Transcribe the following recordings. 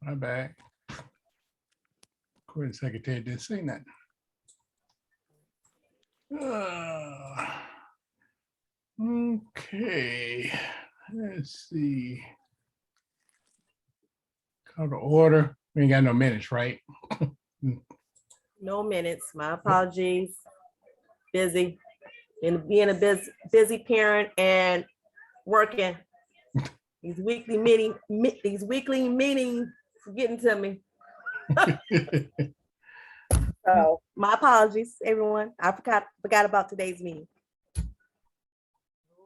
My bad. Court secretary didn't say nothing. Okay, let's see. Call to order. We ain't got no minutes, right? No minutes. My apologies. Busy. And being a busy parent and working. These weekly meetings getting to me. So my apologies, everyone. I forgot about today's meeting.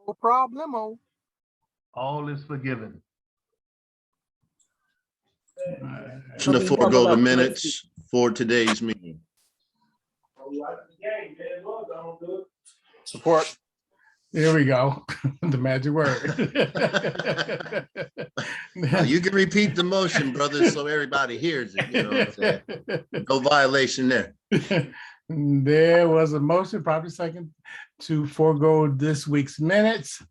No problemo. All is forgiven. Motion to forego the minutes for today's meeting. Support. There we go. The magic word. You can repeat the motion, brother, so everybody hears it. You know what I'm saying? No violation there. There was a motion, probably second, to forego this week's minutes.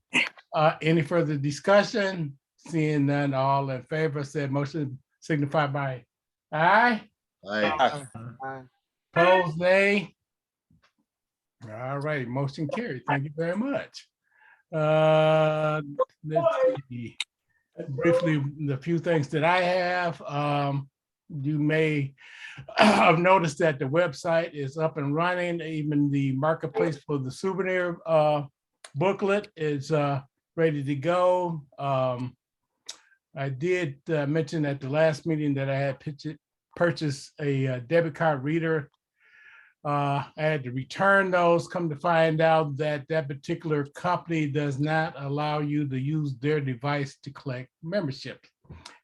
Any further discussion? Seeing none, all in favor, said motion signify by aye. Aye. Opposed, nay. All right, motion carried. Thank you very much. Let's see. Briefly, the few things that I have, you may have noticed that the website is up and running. Even the marketplace for the souvenir booklet is ready to go. I did mention at the last meeting that I had purchased a debit card reader. I had to return those, come to find out that that particular company does not allow you to use their device to collect membership.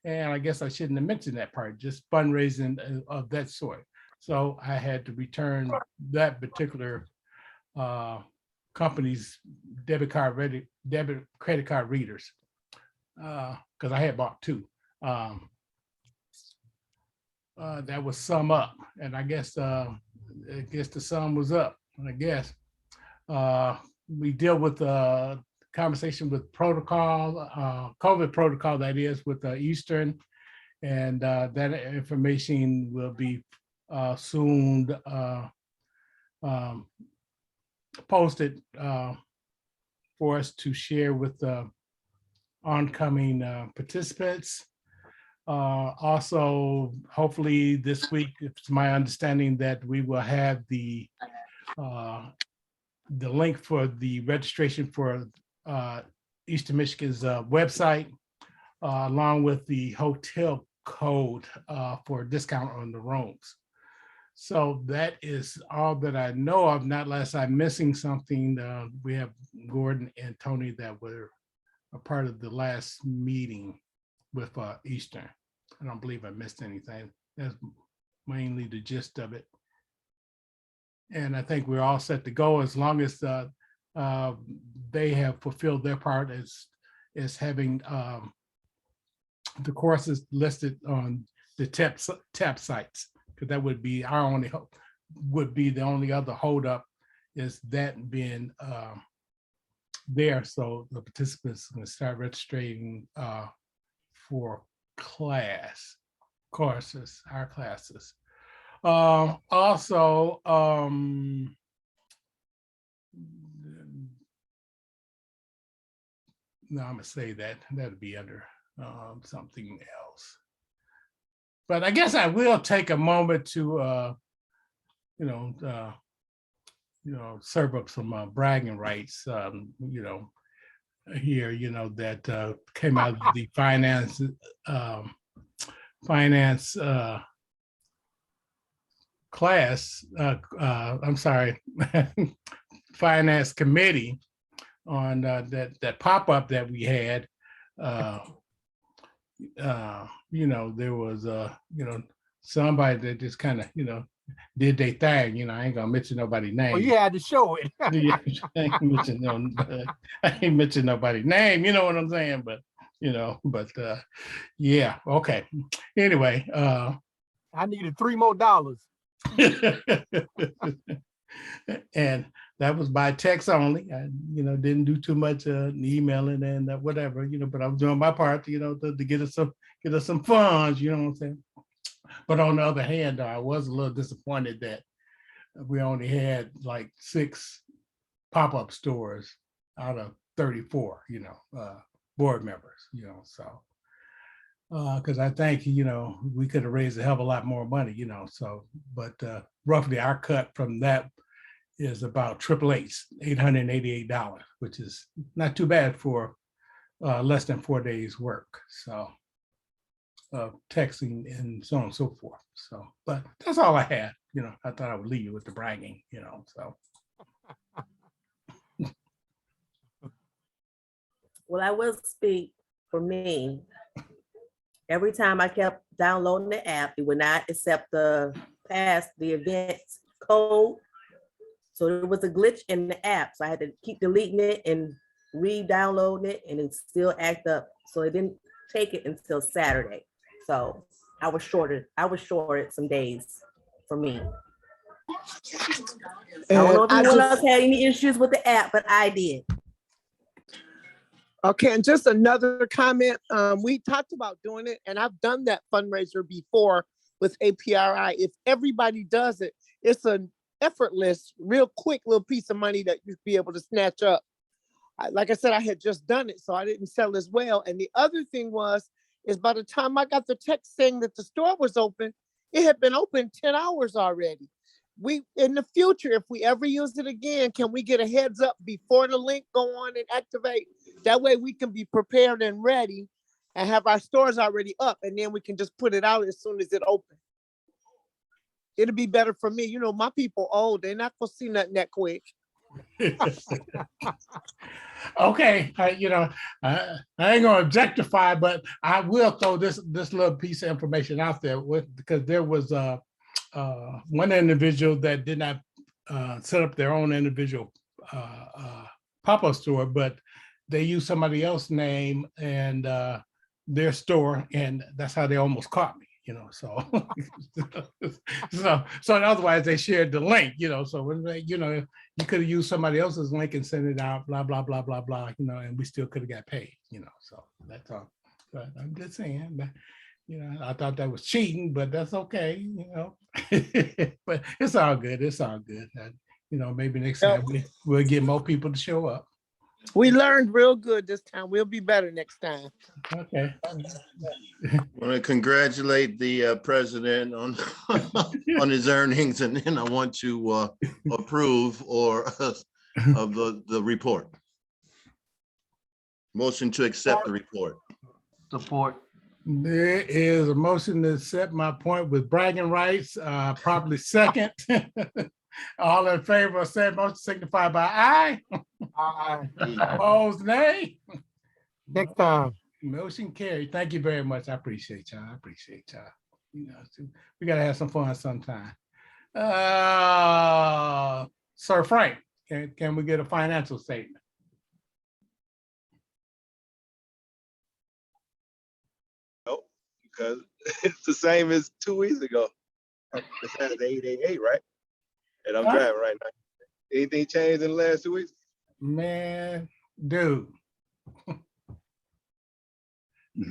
And I guess I shouldn't have mentioned that part, just fundraising of that sort. So I had to return that particular company's debit credit card readers because I had bought two. That was sum up, and I guess the sum was up. I guess we deal with conversation with protocol, COVID protocol, that is, with Eastern, and that information will be soon posted for us to share with the oncoming participants. Also, hopefully this week, it's my understanding that we will have the link for the registration for Eastern Michigan's website, along with the hotel code for a discount on the rooms. So that is all that I know of, not unless I'm missing something. We have Gordon and Tony that were a part of the last meeting with Eastern. I don't believe I missed anything. That's mainly the gist of it. And I think we're all set to go as long as they have fulfilled their part as having the courses listed on the TAP sites, because that would be our only the only other holdup, is that being there. So the participants can start registering for courses, our classes. Also, no, I'm gonna say that that'd be under something else. But I guess I will take a moment to serve up some bragging rights. Here, that came out of the finance class. I'm sorry, finance committee on that pop-up that we had. There was somebody that just kind of did their thing. I ain't gonna mention nobody's name. Oh, you had to show it. Yeah, I ain't mention nobody's name, you know what I'm saying? But yeah, okay. Anyway, I needed $3 more. and that was by text only. I, didn't do too much emailing and whatever, but I was doing my part, to get us some funds, you know what I'm saying? But on the other hand, I was a little disappointed that we only had like 6 pop-up stores out of 34, board members, so. Because I think, we could have raised a hell of a lot more money, so, but roughly our cut from that is about $888, which is not too bad for less than 4 days work. So texting and so on and so forth. So, but that's all I had, I thought I would leave you with the bragging, so. Well, I will speak for me. Every time I kept downloading the app, it would not accept the event code. So there was a glitch in the app. So I had to keep deleting it and re-downloading it, and it still act up. So it didn't take it until Saturday. So I was shorted some days for me. I don't know if anyone else had any issues with the app, but I did. Okay, and just another comment. We talked about doing it, and I've done that fundraiser before with APRI. If everybody does it, it's an effortless, real quick little piece of money that you'd be able to snatch up. Like I said, I had just done it, so I didn't sell as well. And the other thing is by the time I got the text saying that the store was open, it had been open 10 hours already. In the future, if we ever use it again, can we get a heads up before the link go on and activate? That way we can be prepared and ready and have our stores already up, and then we can just put it out as soon as it opens. It'll be better for me. My people old, they're not gonna see nothing that quick. Okay, I ain't gonna objectify, but I will throw this little piece of information out there because there was one individual that did not set up their own individual pop-up store, but they used somebody else's name and their store, and that's how they almost caught me. So otherwise they shared the link, so when they, you could have used somebody else's link and sent it out, blah, blah, blah, blah, blah, and we still could have got paid, so that's all. But I'm just saying that, I thought that was cheating, but that's okay, but it's all good. It's all good. Maybe next time we'll get more people to show up. We learned real good this time. We'll be better next time. Okay. I want to congratulate the president on on his earnings, and then I want to approve of the report. Motion to accept the report. Support. There is a motion to accept my point with bragging rights, properly second. All in favor of said motion signify by aye. Aye. Opposed, nay. Next time. Motion carried. Thank you very much. I appreciate y'all. We gotta have some fun sometime. Sir Frank, can we get a financial statement? Nope, because it's the same as 2 weeks ago. It has 888, right? And I'm driving right now. Anything changed in the last 2 weeks? Man, dude.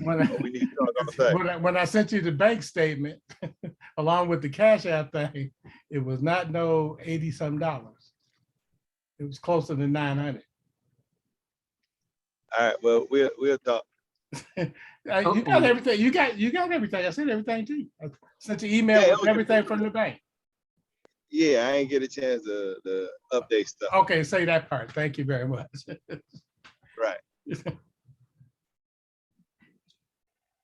When I sent you the bank statement along with the Cash App thing, it was not no 80-some dollars. It was closer to 900. All right, well, we'll talk. You got everything. You got everything. I sent everything to you. I sent you email with everything from the bank. Yeah, I ain't get a chance to update stuff. Okay, say that part. Thank you very much. Right.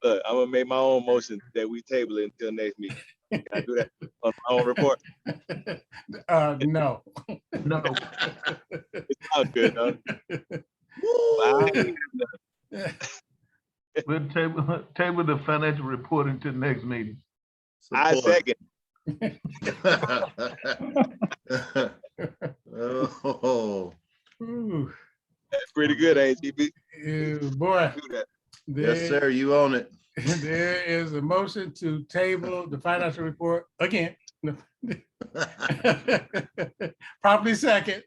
Look, I'm gonna make my own motion that we table it until next meeting. Can I do that on my own report? No. No. It sounds good, though. We'll table the financial report until next meeting. I second. Oh. Ooh. That's pretty good, ain't it, GB? Boy. Do that. Yes, sir, you own it. There is a motion to table the financial report again Properly second.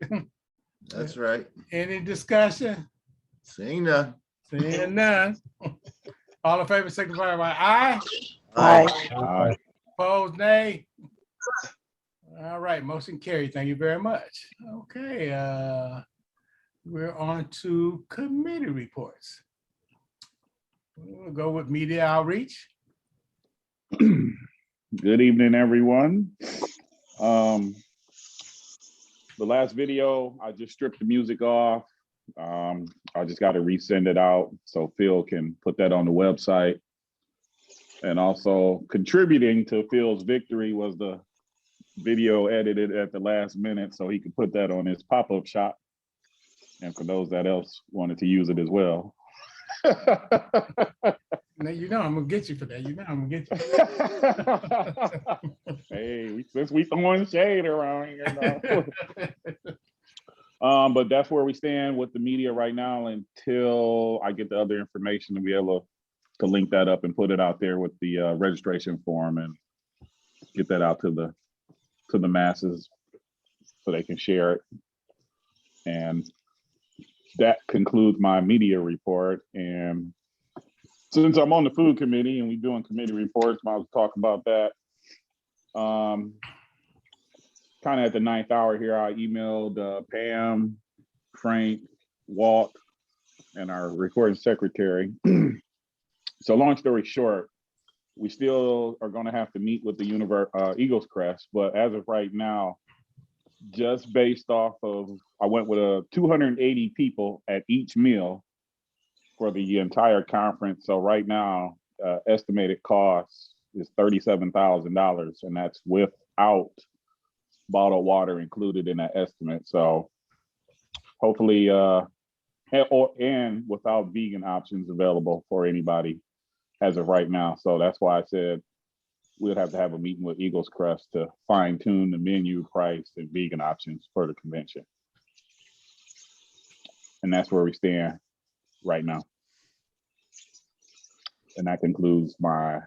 That's right. Any discussion? Seeing none. Seeing none. All in favor, signify by aye. Aye. Opposed, nay. All right, motion carried. Thank you very much. Okay, we're on to committee reports. We'll go with media outreach. Good evening, everyone. The last video, I just stripped the music off. I just got to resend it out so Phil can put that on the website. And also contributing to Phil's victory was the video edited at the last minute so he could put that on his pop-up shop. And for those that else wanted to use it as well. Now, you know I'm gonna get you for that. You know I'm gonna get you. Hey, since we throwing shade around here now. But that's where we stand with the media right now until I get the other information to be able to link that up and put it out there with the registration form and get that out to the masses so they can share it. And that concludes my media report. And since I'm on the food committee and we're doing committee reports, I'll talk about that. Kind of at the 9th hour here, I emailed Pam, Frank, Walt, and our recording secretary. So long story short, we still are going to have to meet with the Eagles Crest, but as of right now, just based off of, I went with 280 people at each meal for the entire conference. So right now, estimated cost is $37,000, and that's without bottled water included in that estimate. So hopefully, and without vegan options available for anybody as of right now. So that's why I said we'll have to have a meeting with Eagles Crest to fine tune the menu, price, and vegan options for the convention. And that's where we stand right now. And that concludes my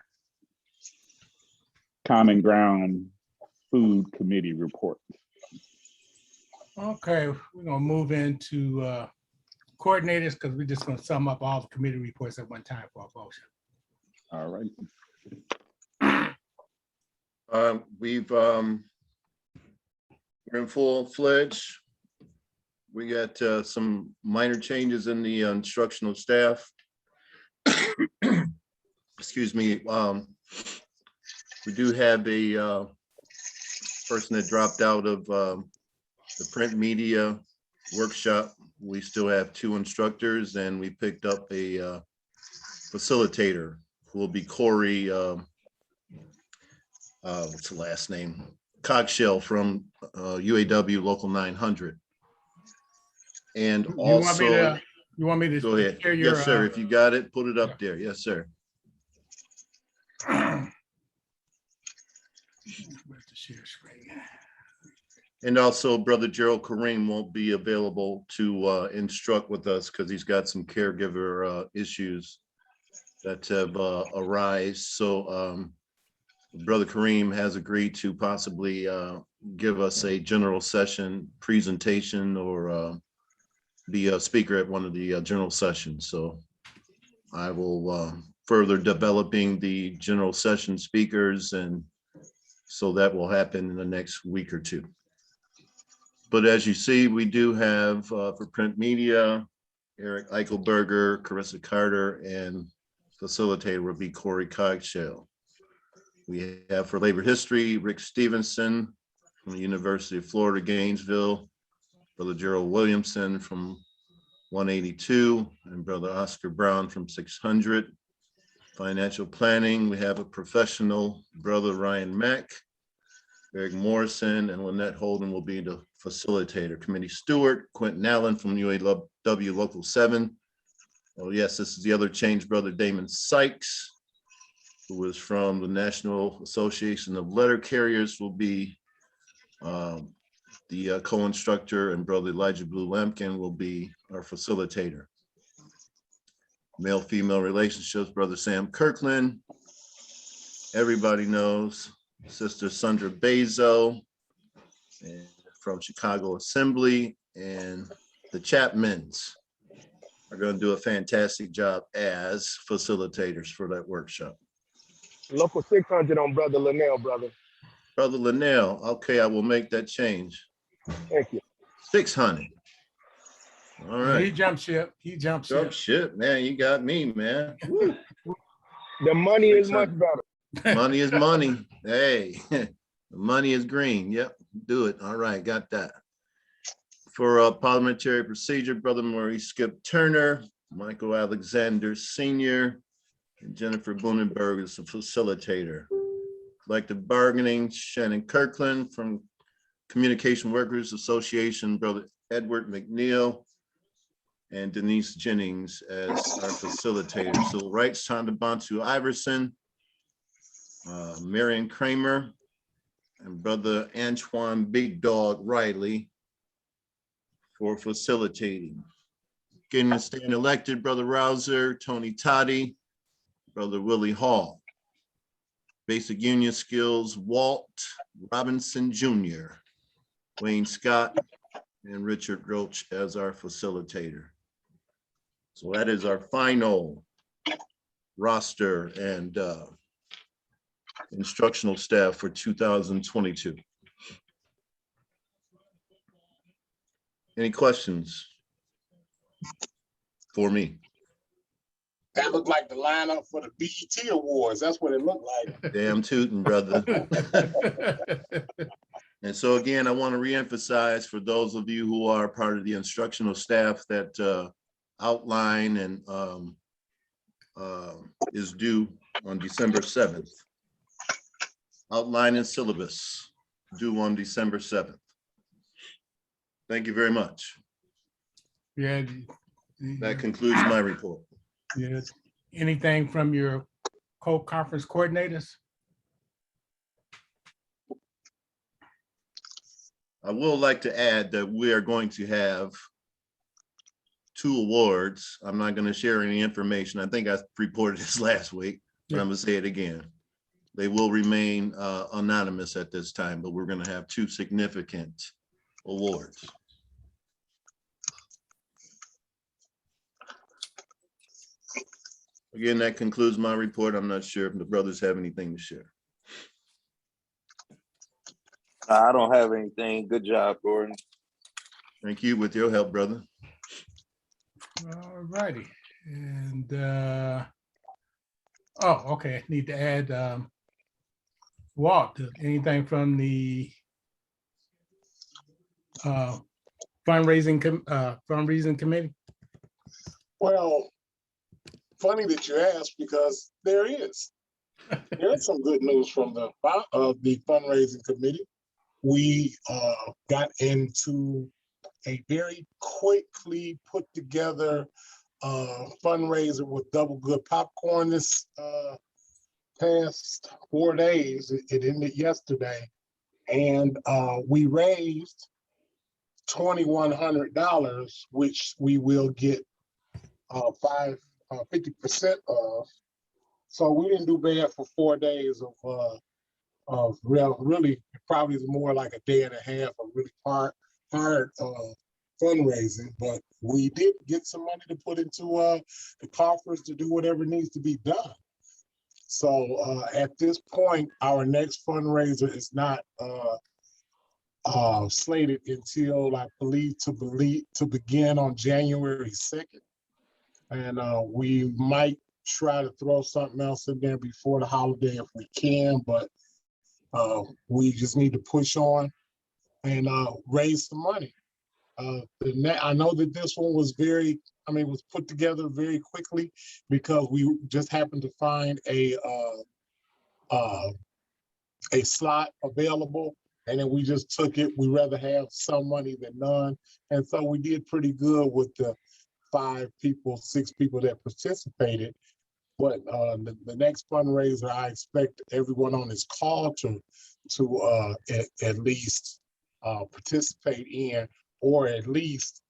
Common Ground Food Committee report. Okay, we're gonna move into coordinators because we're just gonna sum up all the committee reports at one time for a motion. All right. We're in full-fledged. We got some minor changes in the instructional staff. Excuse me. We do have a person that dropped out of the print media workshop. We still have 2 instructors, and we picked up a facilitator who will be Corey. What's the last name? Coggeshall from UAW Local 900. And also, you want me to go ahead. share your, Yes, sir. If you got it, put it up there. Yes, sir. Where's the share screen? And also, Brother Gerald Kareem won't be available to instruct with us because he's got some caregiver issues that have arisen. So Brother Kareem has agreed to possibly give us a general session presentation or be a speaker at one of the general sessions. So I will further developing the general session speakers, and so that will happen in the next week or 2. But as you see, we do have for print media, Eric Eichelberger, Carissa Carter, and facilitator will be Corey Coggeshall. We have for labor history, Rick Stevenson from the University of Florida, Gainesville, Brother Gerald Williamson from 182, and Brother Oscar Brown from 600. Financial planning, we have a professional, Brother Ryan Mack, Eric Morrison, and Lynette Holden will be the facilitator. Committee steward, Quentin Allen from UAW Local 7. Oh yes, this is the other change, Brother Damon Sykes, who is from the National Association of Letter Carriers, will be the co-instructor, and Brother Elijah Blue Lampkin will be our facilitator. Male-female relationships, Brother Sam Kirkland. Everybody knows Sister Sandra Bezo, and from Chicago Assembly, and the Chapmans are going to do a fantastic job as facilitators for that workshop. Local 600 on Brother Linnell, brother. Brother Linnell, okay, I will make that change. Thank you. 600. All He right. jumped ship. He jumped Jump ship. ship, man. You got me, man. Woo. The money is 600. much better. Money is money. Hey, money is green. Yep, do it. All right, got that. For parliamentary procedure, Brother Maurice Skip Turner, Michael Alexander Sr., and Jennifer Boonenberg is the facilitator. Collective bargaining, Shannon Kirkland from Communication Workers Association, Brother Edward McNeil, and Denise Jennings as our facilitator. Civil rights, Shonda Bantu Iverson, Marion Kramer, and Brother Antoine Big Dog Riley for facilitating. Getting to stand elected, Brother Rouser, Tony Toddy, Brother Willie Hall. Basic union skills, Walt Robinson Jr., Wayne Scott, and Richard Roach as our facilitator. So that is our final roster and instructional staff for 2022. Any questions for me? That looked like the lineup for the BET Awards. That's what it looked like. Damn tootin', brother. And so again, I want to reemphasize for those of you who are part of the instructional staff that outline and is due on December 7th. Outline and syllabus due on December 7th. Thank you very much. Yeah. That concludes my report. Yeah. Anything from your co-conference coordinators? I will like to add that we are going to have 2 awards. I'm not going to share any information. I think I reported this last week, but I'm going to say it again. They will remain anonymous at this time, but we're going to have 2 significant awards. Again, that concludes my report. I'm not sure if the brothers have anything to share. I don't have anything. Good job, Gordon. Thank you. With your help, brother. All righty. And okay. Need to add Walt, anything from the fundraising committee? Well, funny that you asked, because there's some good news from the fundraising committee. We got into a very quickly put together fundraiser with Double Good Popcorn this past 4 days. It ended yesterday, and we raised $2,100, which we will get 50% of. So we didn't do bad for 4 days of really probably more like a day and a half of really hard fundraising, but we did get some money to put into the coffers to do whatever needs to be done. So at this point, our next fundraiser is not slated until, I believe, to begin on January 2nd. And we might try to throw something else in there before the holiday if we can, but we just need to push on and raise some money. I know that this one was was put together very quickly because we just happened to find a slot available, and then we just took it. We rather have some money than none. And so we did pretty good with the 6 people that participated. But the next fundraiser, I expect everyone on this call to at least participate in, or at least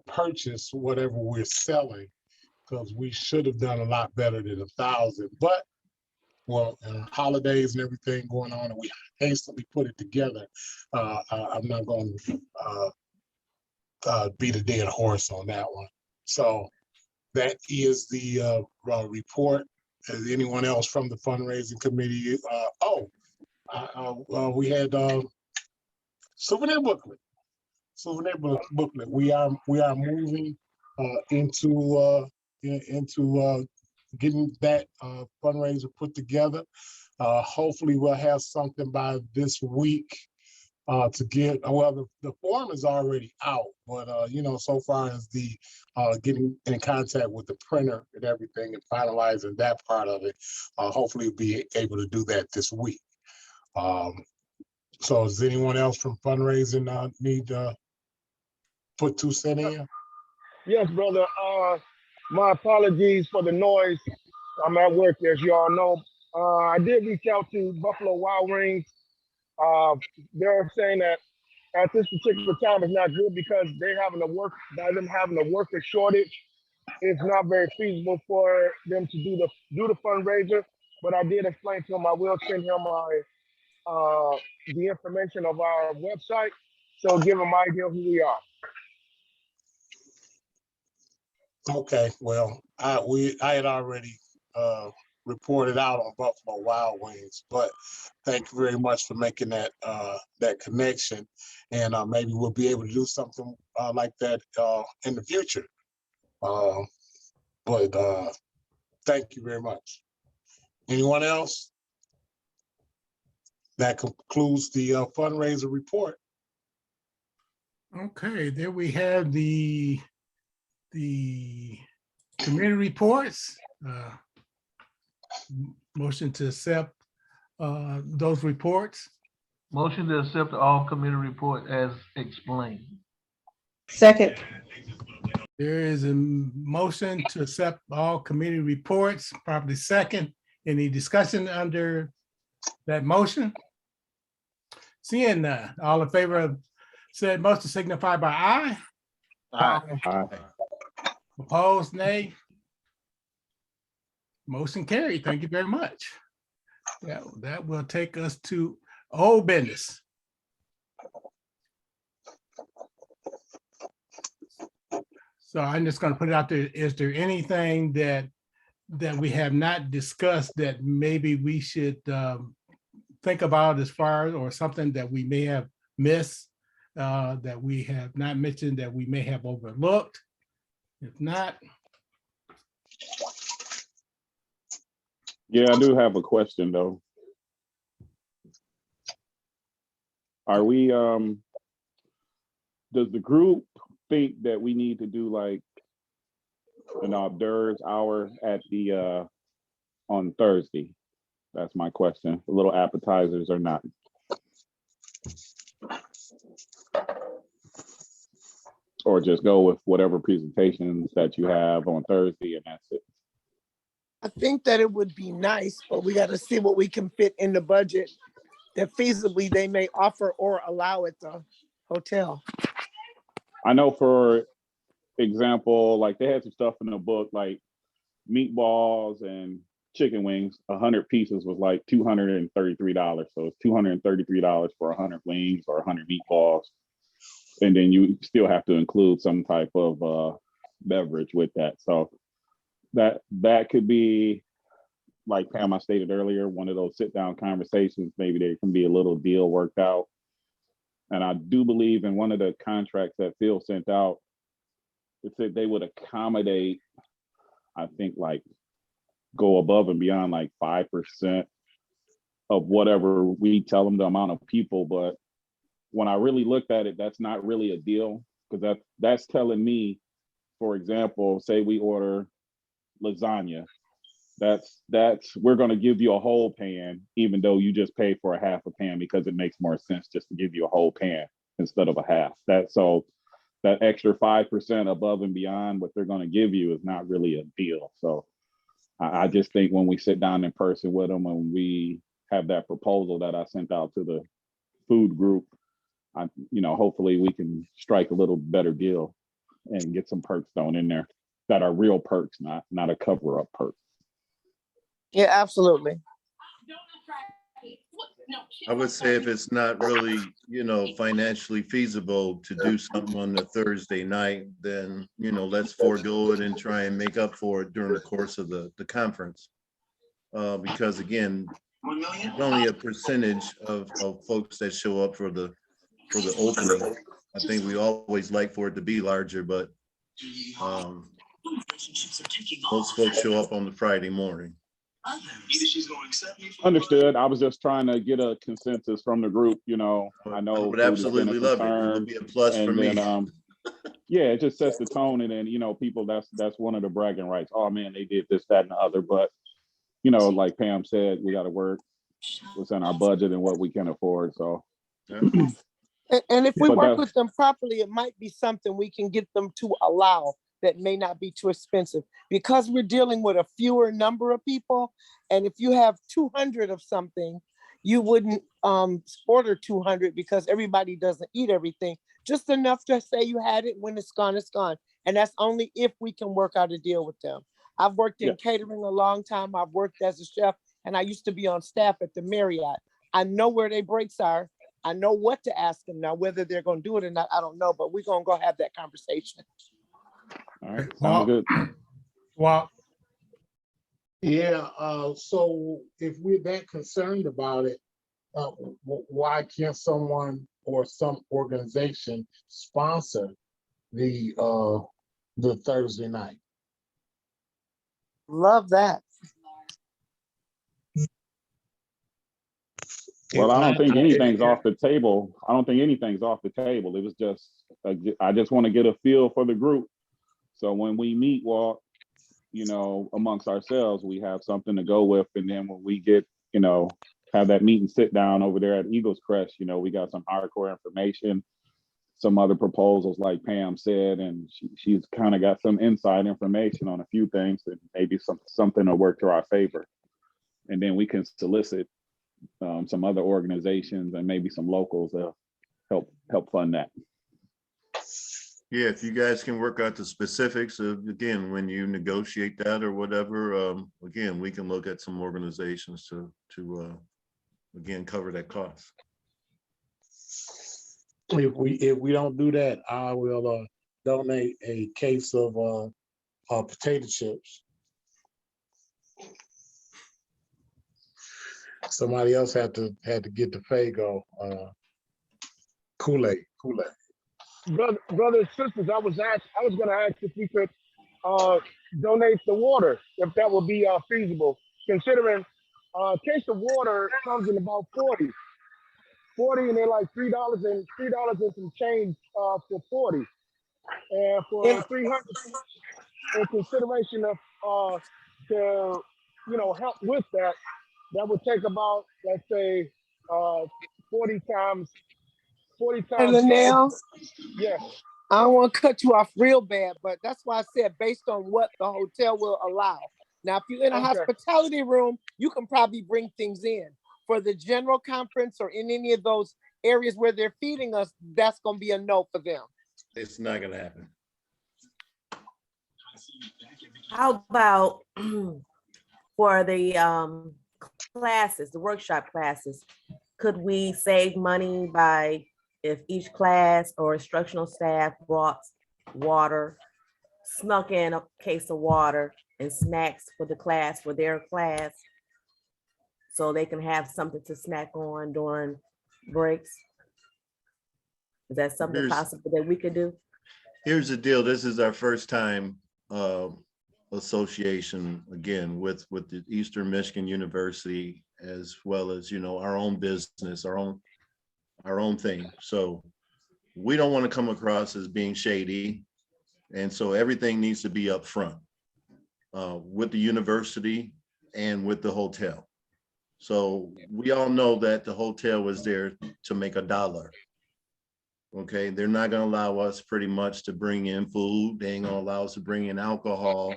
purchase whatever we're selling, because we should have done a lot better than 1,000. But holidays and everything going on, and we hastily put it together. I'm not going to beat a dead horse on that one. So that is the report. Is anyone else from the fundraising committee? We had souvenir booklet. Booklet. We are moving into getting that fundraiser put together. Hopefully, we'll have something by this week to get. Well, the form is already out, but so far as the getting in contact with the printer and everything and finalizing that part of it, hopefully, we'll be able to do that this week. So, does anyone else from fundraising need to put 2 cents in? Yes, brother. My apologies for the noise. I'm at work, as you all know. I did reach out to Buffalo Wild Wings. They're saying that at this particular time it's not good because by them having a worker shortage, it's not very feasible for them to do the fundraiser. But I did explain to him I will send him the information of our website, so give him an idea of who we are. Okay, well, I had already reported out on Buffalo Wild Wings, but thank you very much for making that connection, and maybe we'll be able to do something like that in the future. But thank you very much. Anyone else? That concludes the fundraiser report. Okay, there we have the committee reports. Motion to accept those reports. Motion to accept all committee report as explained. Second. There is a motion to accept all committee reports, properly second. Any discussion under that motion? Seeing none, all in favor of said motion signify by aye. Aye. Opposed, nay. Motion carried. Thank you very much. Yeah, that will take us to old business. So I'm just going to put it out there. Is there anything that we have not discussed that maybe we should think about as far as, or something that we may have missed, that we have not mentioned, that we may have overlooked? If not. Yeah, I do have a question though. Are we, does the group think that we need to do like an hors d'oeuvres hour at the, on Thursday? That's my question. A little appetizers or not? Or just go with whatever presentations that you have on Thursday and that's it? I think that it would be nice, but we got to see what we can fit in the budget that feasibly they may offer or allow at the hotel. I know, for example, like they had some stuff in the book, like meatballs and chicken wings, 100 pieces was like $233. So it's $233 for 100 wings or 100 meatballs. And then you still have to include some type of beverage with that. So that could be, like Pam, I stated earlier, one of those sit down conversations. Maybe there can be a little deal worked out. And I do believe in one of the contracts that Phil sent out, it said they would accommodate, I think, like go above and beyond like 5% of whatever we tell them the amount of people. But when I really looked at it, that's not really a deal, because that's telling me, for example, say we order lasagna, that's we're going to give you a whole pan, even though you just pay for a half a pan, because it makes more sense just to give you a whole pan instead of a half. So that extra 5% above and beyond what they're going to give you is not really a deal. So I just think when we sit down in person with them, when we have that proposal that I sent out to the food group, hopefully we can strike a little better deal and get some perks thrown in there that are real perks, not a cover-up perk. Yeah, absolutely. I would say if it's not really, financially feasible to do something on the Thursday night, then, let's forego it and try and make up for it during the course of the conference. Because again, there's only a percentage of folks that show up for the opening. I think we always like for it to be larger, but most folks show up on the Friday morning. Understood. I was just trying to get a consensus from the group, I know. I would absolutely love it. It would be a plus for me. Yeah, it just sets the tone, and then, people, that's one of the bragging rights. Oh man, they did this, that, and the other. But, like Pam said, we got to work within our budget and what we can afford. So. Yeah. And if we work with them properly, it might be something we can get them to allow that may not be too expensive, because we're dealing with a fewer number of people. And if you have 200 of something, you wouldn't order 200 because everybody doesn't eat everything. Just enough to say you had it. When it's gone, it's gone. And that's only if we can work out a deal with them. I've worked in catering a long time. I've worked as a chef, and I used to be on staff at the Marriott. I know where their breaks are. I know what to ask them. Now, whether they're going to do it or not, I don't know, but we're going to go have that conversation. All right, sounds good. Well, Yeah, so if we're that concerned about it, why can't someone or some organization sponsor the Thursday night? Love that. Well, I don't think anything's off the table. I don't think anything's off the table. It was just, I just want to get a feel for the group. So when we meet, Walt, amongst ourselves, we have something to go with. And then when we get, have that meet and sit down over there at Eagles Crest, we got some hardcore information, some other proposals like Pam said, and she's kind of got some inside information on a few things and maybe something will work to our favor. And then we can solicit some other organizations and maybe some locals to help fund that. Yeah, if you guys can work out the specifics of, again, when you negotiate that or whatever, again, we can look at some organizations to again, cover that cost. If we don't do that, I will donate a case of potato chips. Somebody else had to get the Faygo Kool-Aid. Brothers, sisters, I was going to ask if we could donate the water, if that would be feasible, considering a case of water comes in about 40, and they're like $3 and some change for 40, and for 300 in consideration of to help with that would take about, let's say, 40 times. And Linnell, yeah. I don't want to cut you off real bad, but that's why I said based on what the hotel will allow. Now, if you're in a hospitality room, you can probably bring things in. For the general conference or in any of those areas where they're feeding us, that's going to be a no for them. It's not going to happen. How about for the classes, the workshop classes, could we save money by if each class or instructional staff brought water, snuck in a case of water and snacks for the class, for their class, so they can have something to snack on during breaks? Is that something possible that we could do? Here's the deal. This is our first time association, again, with the Eastern Michigan University, as well as, our own business, our own thing. So we don't want to come across as being shady. And so everything needs to be up front with the university and with the hotel. So we all know that the hotel was there to make $1. Okay, they're not going to allow us pretty much to bring in food. They ain't going to allow us to bring in alcohol.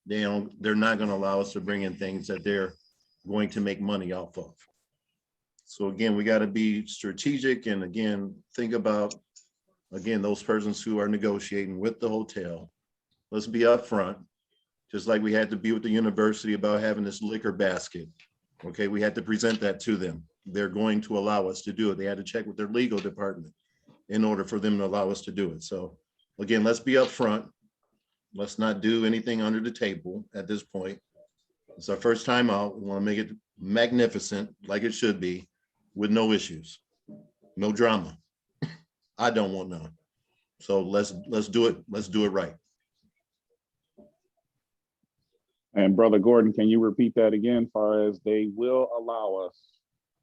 They're not going to allow us to bring in things that they're going to make money off of. So again, we got to be strategic and again, think about, again, those persons who are negotiating with the hotel. Let's be upfront, just like we had to be with the university about having this liquor basket. Okay, we had to present that to them. they're going to allow us to do it. They had to check with their legal department in order for them to allow us to do it. So again, let's be upfront. Let's not do anything under the table at this point. It's our first time out. We want to make it magnificent like it should be, with no issues, no drama. I don't want none. So let's do it. Let's do it right. And Brother Gordon, can you repeat that again? As far as they will allow us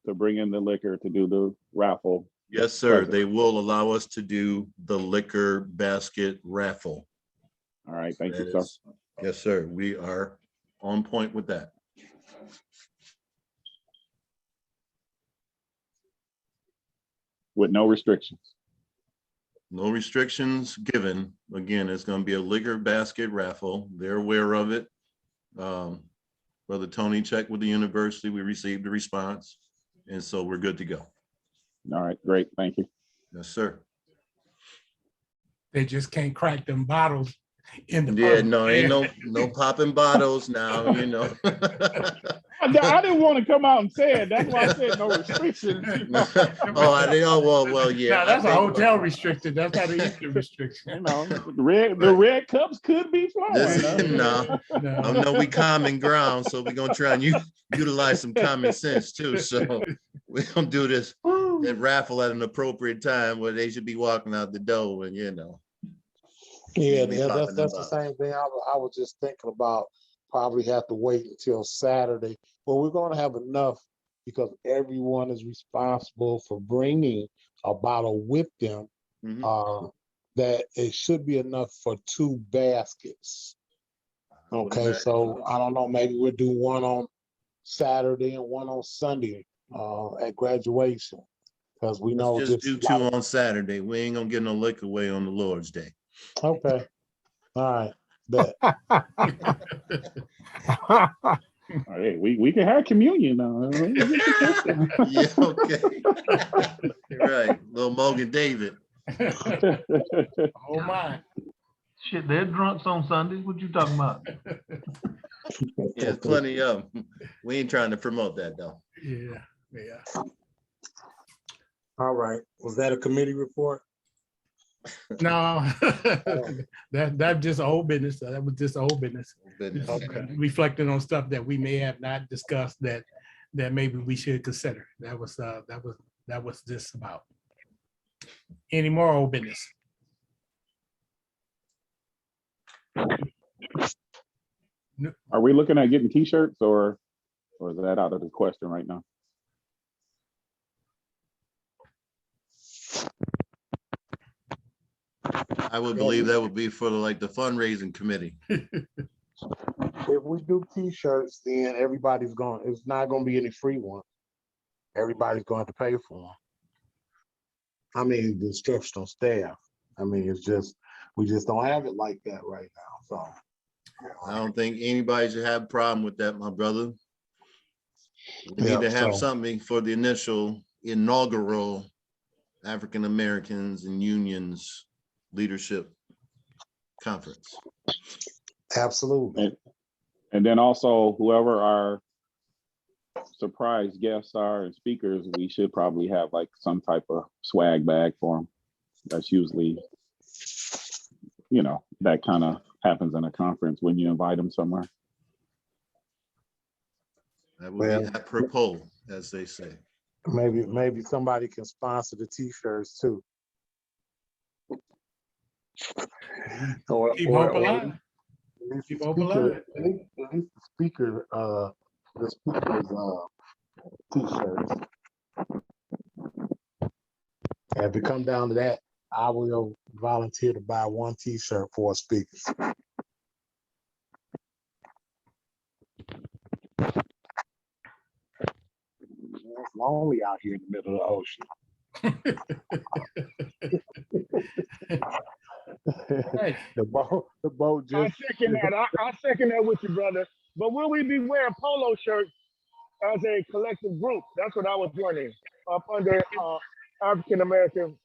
to bring in the liquor to do the raffle? Yes, sir. They will allow us to do the liquor basket raffle. All right, thank you, sir. Yes, sir. We are on point with that. With no restrictions. No restrictions given. Again, it's going to be a liquor basket raffle. They're aware of it. Brother Tony checked with the university. We received a response. And so we're good to go. All right, great. Thank you. Yes, sir. They just can't crack them bottles in the Yeah, public. no, ain't no popping bottles now, you know. I didn't want to come out and say it. That's why I said no restrictions. You know? Oh, I think. Oh, well, yeah. No, that's a hotel restriction. That's not an Eastern restriction. You know, the red cups could be flowing. No, I know we common ground, so we're gonna try and utilize some common sense too. So we're gonna do this and raffle at an appropriate time where they should be walking out the door, and you know. Yeah, Be that's the popping same thing. I was just thinking about. Probably have to wait until Saturday. But we're going to have enough because everyone is responsible for bringing a bottle with them. That it should be enough for 2 baskets. Okay, so I don't know. Maybe we'll do one on Saturday and one on Sunday at graduation, because we know Let's just do 2 on Saturday. We ain't gonna get no liquor away on the Lord's Day. Okay, all right. Bet. Hey, we can have communion now. Yeah, okay. Right, little Morgan David. Oh my. Shit, they're drunks on Sundays. What you talking about? Yeah, plenty of them. We ain't trying to promote that though. Yeah. All right. Was that a committee report? No, that's just old business. That was just old business. Okay. Reflecting on stuff that we may have not discussed that maybe we should consider. That was this about. Any more old business? Are we looking at getting T-shirts or is that out of the question right now? I would believe that would be for the fundraising committee. If we do T-shirts, then everybody's going. It's not going to be any free ones. Everybody's going to pay for them. I mean, the instructional staff. I mean, it's just we just don't have it like that right now. So I don't think anybody should have a problem with that, my brother. We need to have something for the inaugural African Americans and Unions Leadership Conference. Absolutely. And then also whoever our surprise guests are and speakers, we should probably have like some type of swag bag for them. That's usually, you know, that kind of happens in a conference when you invite them somewhere. That would be apropos, as they say. Maybe somebody can sponsor the T-shirts too. Keep hope alive. Keep hope alive. At least the speaker's T-shirts. And if it come down to that, I will volunteer to buy 1 T-shirt for a speaker. It's lonely out here in the middle of the ocean. Hey. The boat just. I second that with you, brother. But will we be wearing polo shirts as a collective group? That's what I was wondering. Up under African American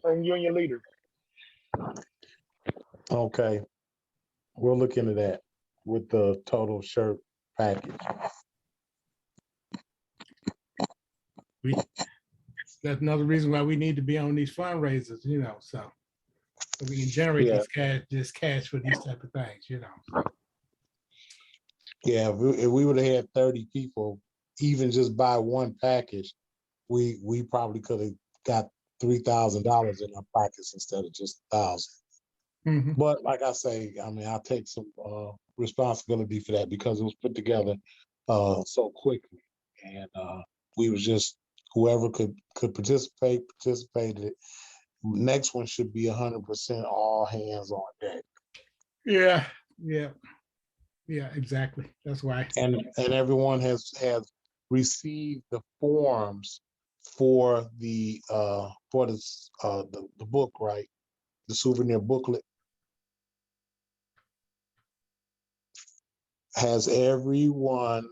and union leaders. Okay, we'll look into that with the total shirt package. That's another reason why we need to be on these fundraisers, you know, so we can generate this cash for these type of things, you know. Yeah, if we would have had 30 people, even just buy one package, we probably could have got $3,000 in our pockets instead of just 1,000. Mhm. But like I say, I mean, I take some responsibility for that because it was put together so quickly, and we was just whoever could participated. Next one should be 100% all hands on deck. Yeah, exactly. That's why. And everyone has received the forms for the book, right? The souvenir booklet. Has everyone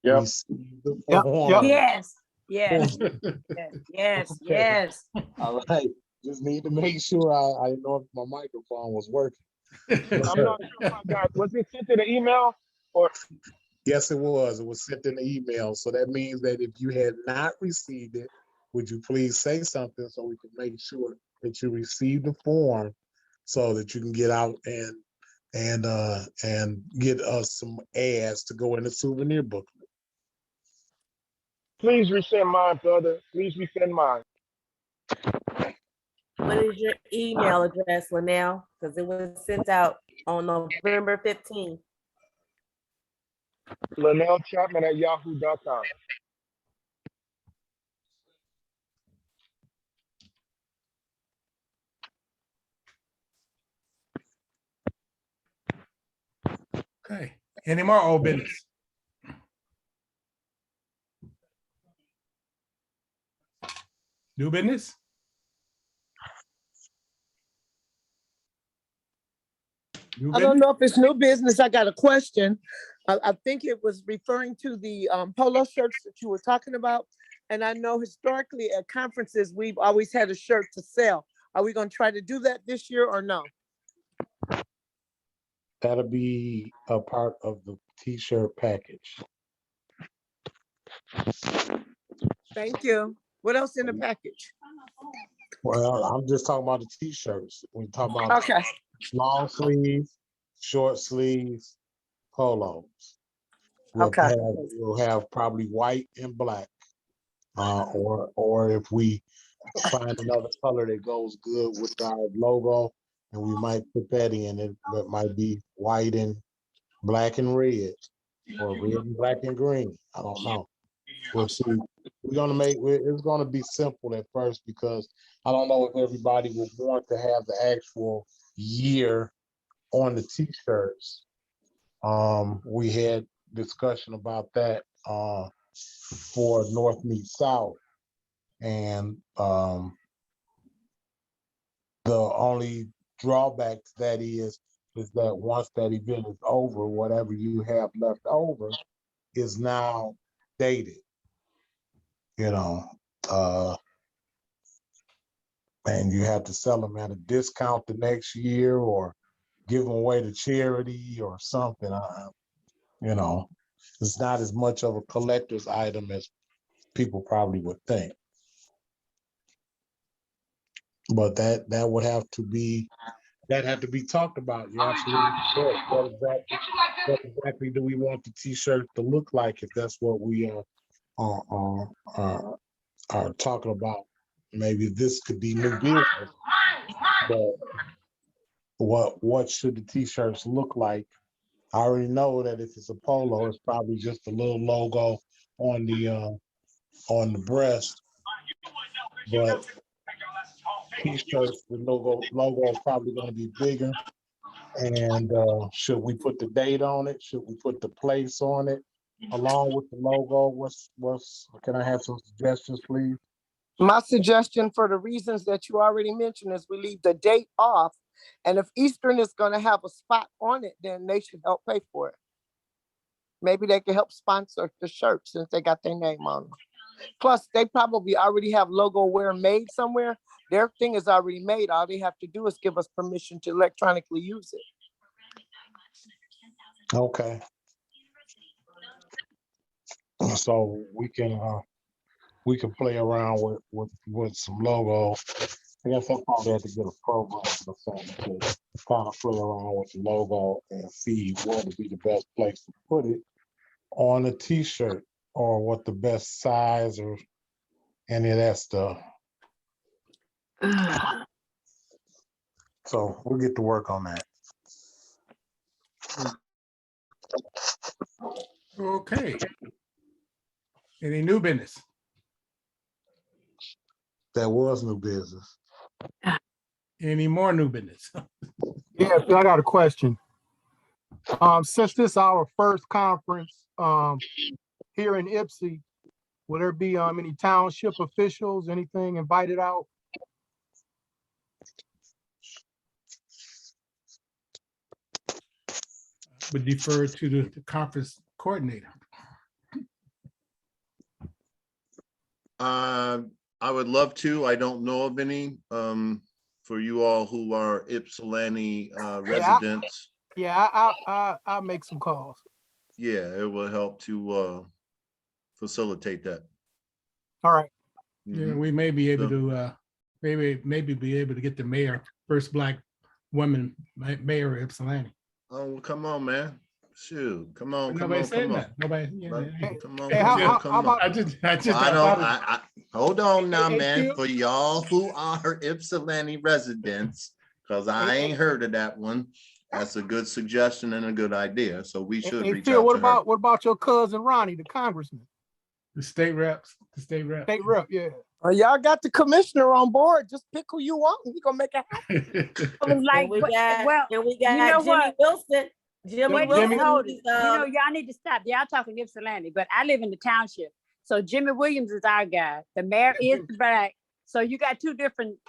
received the form? Yes, yes, yes. All right. Just need to make sure I know if my microphone was working. I'm not sure if I got, was it sent to the email or? Yes, it was. It was sent in the email. So that means that if you had not received it, would you please say something so we can make sure that you received the form so that you can get out and get us some ads to go in the souvenir booklet. Please resend mine, brother. Please resend mine. What is your email address, Linnell? Because it was sent out on November 15th. LinnellChapman@yahoo.com. Okay. Any more old business? New business? I don't know if it's new business. I got a question. I think it was referring to the polo shirts that you were talking about. And I know historically at conferences, we've always had a shirt to sell. Are we going to try to do that this year or no? That'll be a part of the t-shirt package. Thank you. What else in the package? Well, I'm just talking about the t-shirts. We talk about long sleeves, short sleeves, polos. We'll have probably white and black, or if we find another color that goes good with our logo, and we might put that in. It might be white and black and red, or red and black and green. I don't know. We'll see. It's gonna be simple at first because I don't know if everybody will want to have the actual year on the t-shirts. We had discussion about that for North Meet South, and the only drawback to that is that once that event is over, whatever you have left over is now dated, and you have to sell them at a discount the next year or give them away to charity or something. It's not as much of a collector's item as people probably would think. But that would have to be talked about. You're absolutely correct. What exactly do we want the t-shirt to look like if that's what we are talking about? Maybe this could be new business. But what should the t-shirts look like? I already know that if it's a polo, it's probably just a little logo on the breast. But t-shirts, the logo is probably going to be bigger. And should we put the date on it? Should we put the place on it along with the logo? Can I have some suggestions, please? My suggestion, for the reasons that you already mentioned, is we leave the date off. And if Eastern is going to have a spot on it, then they should help pay for it. Maybe they can help sponsor the shirt since they got their name on them. Plus, they probably already have logo wear made somewhere. Their thing is already made. All they have to do is give us permission to electronically use it. Okay. So we can we can play around with some logos. I guess I probably have to get a program or something to kind of play around with the logo and see what would be the best place to put it on a t-shirt, or what the best size or any of that stuff. So we'll get to work on that. Okay. Any new business? That was new business. Any more new business? Yeah, I got a question. Since this is our first conference here in Ypsi, will there be any township officials, anything invited out? Would defer to the conference coordinator. I would love to. I don't know of any. For you all who are Ypsilanti residents, Yeah, I'll make some calls. yeah, it will help to facilitate that. All right. Yeah, Mhm. we may be able to maybe be able to get the mayor, first Black woman mayor of Ypsilanti. Oh, well, come on, man. Shoot, come on, come Nobody on, said come on. that. Nobody. Yeah, Right. yeah. Come on, Hey, come how on, come on. about I just. I hold on now, Hey, man, Phil. for y'all who are Ypsilanti residents, because I ain't heard of that one. That's a good suggestion and a good idea. So we should Hey, reach Phil, out to her. what about your cousin Ronnie, the congressman, The state reps. state rep? Yeah. Y'all got the commissioner on board. Just pick who you want. We gonna make it happen. I was like, we got you know Jimmy what? Wilson. Jimmy Wait, Wilson. hold it. he's, Y'all need to stop. Y'all talking Ypsilanti, but I live in the township. So Jimmy Williams is our guy. The mayor is Black. So you got two different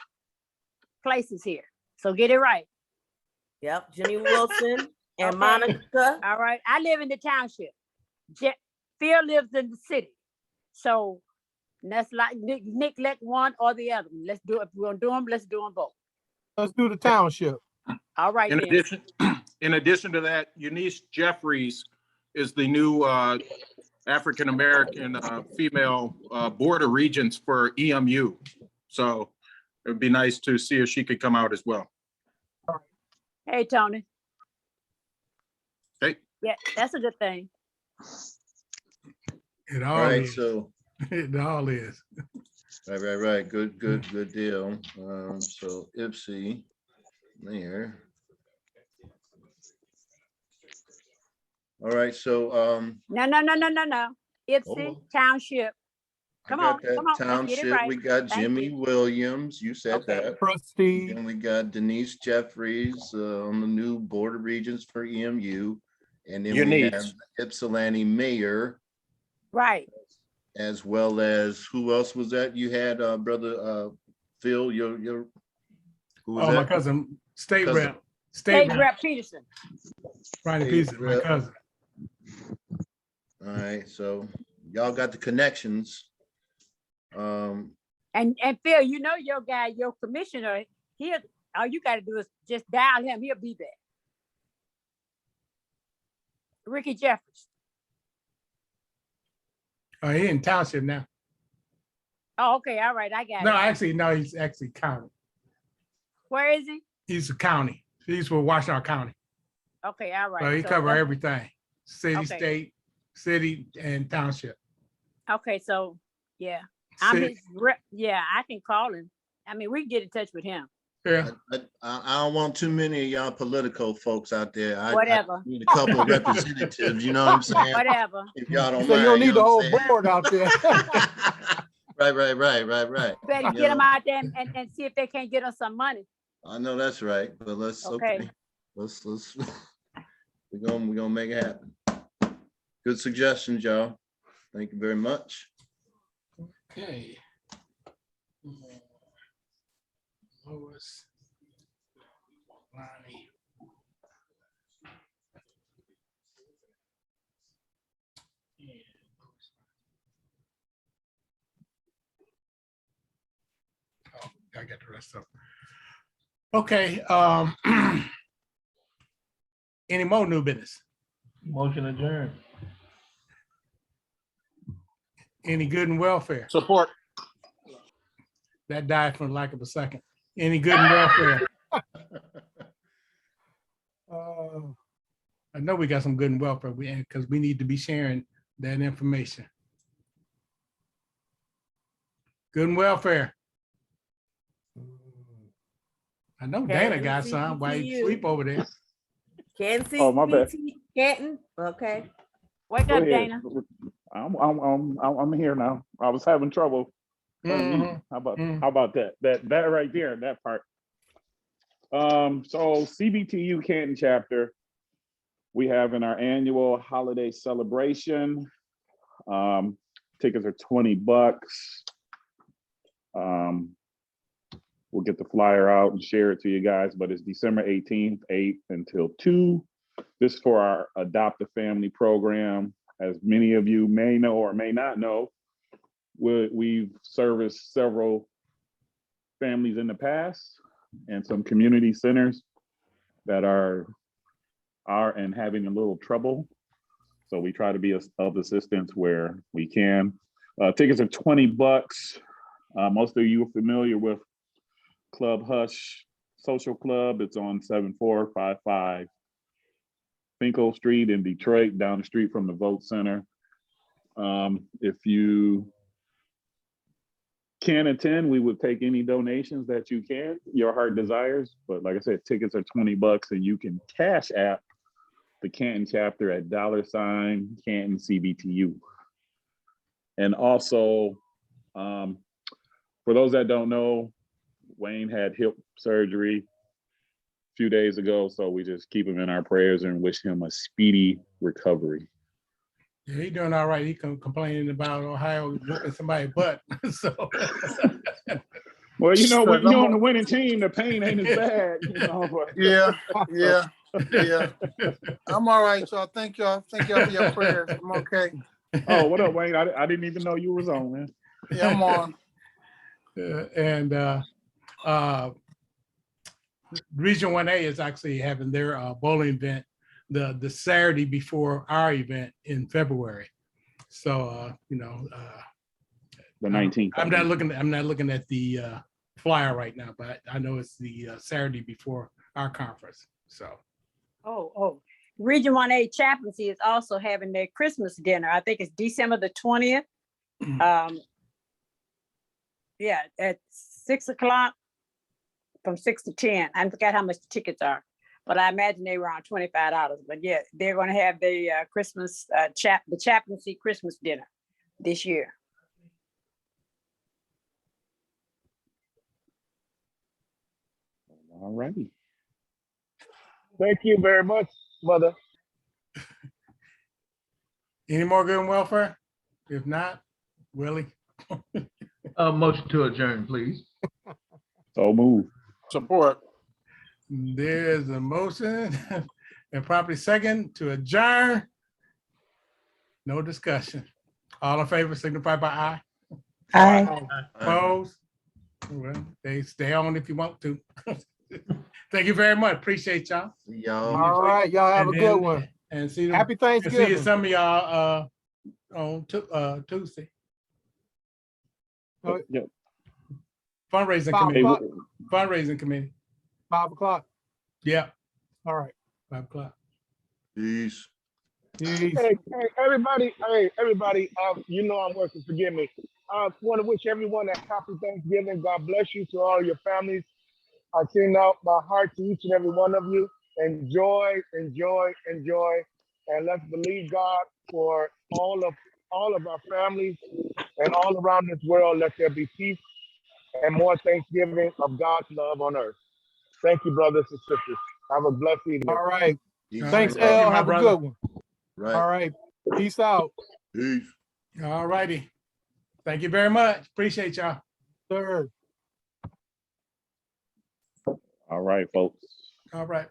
places here. So get it right. Yep, Jimmy Wilson and Okay. Monica. All right. I live in the township. Phil lives in the city. So that's like neglect one or the other. Let's do it. If we're gonna do them, let's do them both. Let's do the township. All right. In addition to that, Eunice Jeffries is the new African-American female board of regents for EMU. So it would be nice to see if she could come out as well. Hey, Tony. Hey. Yeah, that's a good thing. It All all right, is. so It all is. right. Good deal. So Ipsy there. All right, so No. Ypsi Township. Come on. that Let's get it township. right. We got Thank Jimmy you. Williams. You said Okay. that. Trustee. And we got Denise Jeffries on the new board of regents for EMU. And then we Eunice. have Ypsilanti mayor, Right. as well as who else was that? You had brother Phil, your who was Oh, my that? cousin, state Cousin. rep. State State rep. Rep Peterson. Ronnie State Peterson, my rep. cousin. All right, so y'all got the connections. And Phil, you know your guy, your commissioner, all you gotta do is just dial him, he'll be there. Ricky Jeffers. Oh, he in township now. Oh, okay, all right, I got No, it. no, he's actually county. Where is he? He's a county. He's for Washington County. Okay, all right. So he So cover that's- everything, city, Okay. state, city and township. Okay, so, yeah, I'm City- his rep, yeah, I can call him. I mean, we can get in touch with him. Yeah. I don't want too many of y'all political folks out there. I Whatever. need a couple of representatives, you know what I'm saying? Whatever. If y'all don't So mind. you don't need the know whole what I'm saying? board out there. Right. Better You get them know, out there and see if they can't get us some money. I know that's right, but let's, Okay. okay, let's, we're gonna make it happen. Good suggestions, y'all. Thank you very much. Okay. Lois. Lonnie. Oh, I got the rest of them. Okay, any more new business? Motion adjourned. Any good and welfare? Support. That died for lack of a second. Any good and welfare? I know we got some good and welfare because we need to be sharing that information. Good and welfare. I know Dana got some. Why he sleep over there? Can't see. Oh, my bad. Canton. Okay. Wake Go up, ahead. Dana. I'm here now. I was having trouble. Mhm. How about that? That right there, that part. So CBTU Canton chapter, we have in our annual holiday celebration. Tickets are $20. We'll get the flyer out and share it to you guys, but it's December 18th, 8 until 2. This is for our Adopt a Family program. As many of you may know or may not know, we've serviced several families in the past and some community centers that are and having a little trouble. So we try to be of assistance where we can. Tickets are $20. Most of you are familiar with Club Hush Social Club. It's on 7455 Finkel Street in Detroit, down the street from the Vote Center. If you can attend, we would take any donations that you can, your heart desires. But like I said, tickets are $20 and you can cash app the Canton chapter at $Canton CBTU. And also, for those that don't know, Wayne had hip surgery a few days ago, so we just keep him in our prayers and wish him a speedy recovery. Yeah, he doing all right. He complaining about Ohio whooping somebody's butt. So, well, you know, when you're on the winning team, the pain ain't as bad. You know, but... Yeah. I'm all right, y'all. Thank y'all for your prayers. I'm okay. Oh, what up, Wayne? I didn't even know you was on, man. Yeah, I'm on. Region 1A is actually having their bowling event the Saturday before our event in February. So the 19th. I'm not looking at the flyer right now, but I know it's the Saturday before our conference. So. Oh, Region 1A chaplaincy is also having their Christmas dinner. I think it's December the 20th. Yeah, at 6 o'clock from 6 to 10. I forgot how much the tickets are, but I imagine they were around $25. But yeah, they're going to have the Christmas the chaplaincy Christmas dinner this year. All righty. Thank you very much, Mother. Any more good and welfare? If not, Willie. Motion to adjourn, please. So move. Support. There's a motion and properly second to adjourn. No discussion. All in favor signify by aye. Aye. Opposed? Well, they stay on if you want to. Thank you very much. Appreciate y'all. See y'all. All right, y'all have a And good then- one. And see Happy see Thanksgiving. some of y'all on Tuesday. Yep. Fundraising 5 committee. o'clock. Fundraising committee. 5 o'clock. Yeah, All right. 5 o'clock. Peace. Peace. Hey, everybody, you know I'm working, forgive me. I want to wish everyone a happy Thanksgiving. God bless you to all your families. I send out my heart to each and every one of you. Enjoy, enjoy, enjoy. And let's believe God for all of our families and all around this world. Let there be peace and more Thanksgiving of God's love on earth. Thank you, brothers and sisters. Have a blessed evening. All right. Peace. Thanks, Thank you, El. my Have a brother. good one. Right. All right. Peace out. Peace. All righty. Thank you very much. Appreciate y'all. Sir. All right, folks. All right.